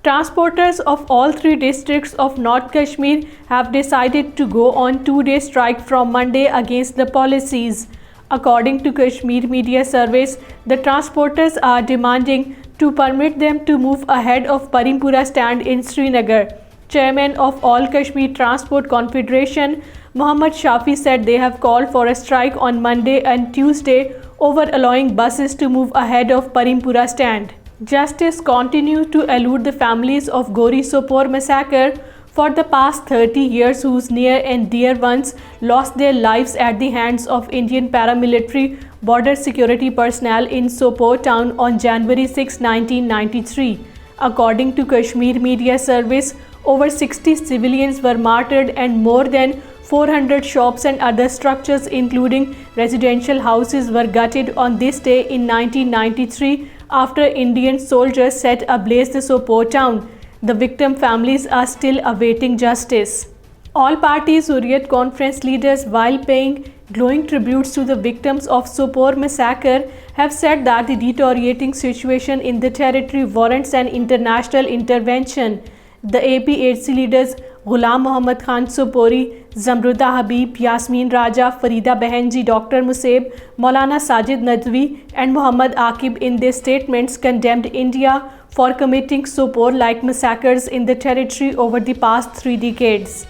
Transporters of all three districts of North Kashmir have decided to go on two-day strike from Monday against the policies. According to Kashmir Media Service, the transporters are demanding to permit them to move ahead of Baramulla stand in Srinagar. Chairman of All Kashmir Transport Confederation, Muhammad Shafi, said they have called for a strike on Monday and Tuesday over allowing buses to move ahead of Baramulla stand. Justice continues to elude the families of Gori Sopore Massacre for the past 30 years, whose near and dear ones lost their lives at the hands of Indian paramilitary border security personnel in Sopore town on January 6, 1993. According to Kashmir Media Service, over 60 civilians were martyred and more than 400 shops and other structures, including residential houses, were gutted on this day in 1993 after Indian soldiers set ablaze the Sopore town. The victim families are still awaiting justice. All Parties Hurriyat Conference leaders, while paying glowing tributes to the victims of Sopore Massacre, have said that the deteriorating situation in the territory warrants an international intervention. The APHC leaders Ghulam Muhammad Khan Sopori, Zamruda Habib, Yasmeen Raja, Farida Bahenji, Dr. Musaib, Maulana Sajid, Nadvi and Muhammad Aqib in their statements condemned India for committing Sopore-like massacres in the territory over the past 3 decades.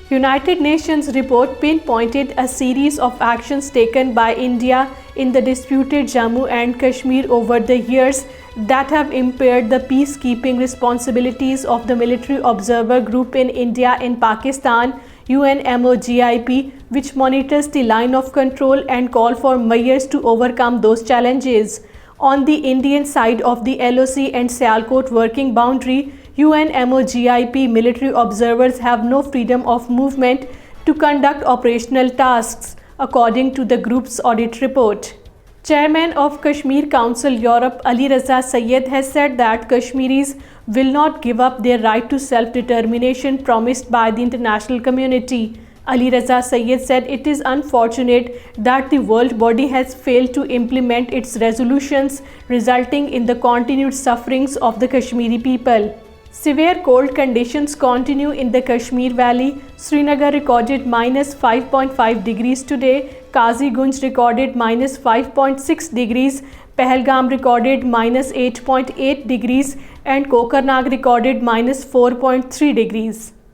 United Nations report pinpointed a series of actions taken by India in the disputed Jammu and Kashmir over the years that have impaired the peacekeeping responsibilities of the military observer group in India and Pakistan, UNMOGIP, which monitors the line of control and call for measures to overcome those challenges. On the Indian side of the LOC and Sialkot working boundary, UNMOGIP military observers have no freedom of movement to conduct operational tasks, according to the group's audit report. Chairman of Kashmir Council Europe, Ali Raza Sayed, has said that Kashmiris will not give up their right to self-determination promised by the international community. Ali Raza Sayed said it is unfortunate that the world body has failed to implement its resolutions, resulting in the continued sufferings of the Kashmiri people. Severe cold conditions continue in the Kashmir Valley. Srinagar recorded -5.5 degrees today, Qazi Gunj recorded -5.6 degrees, Pahalgam recorded -8.8 degrees and Kokarnag recorded -4.3 degrees.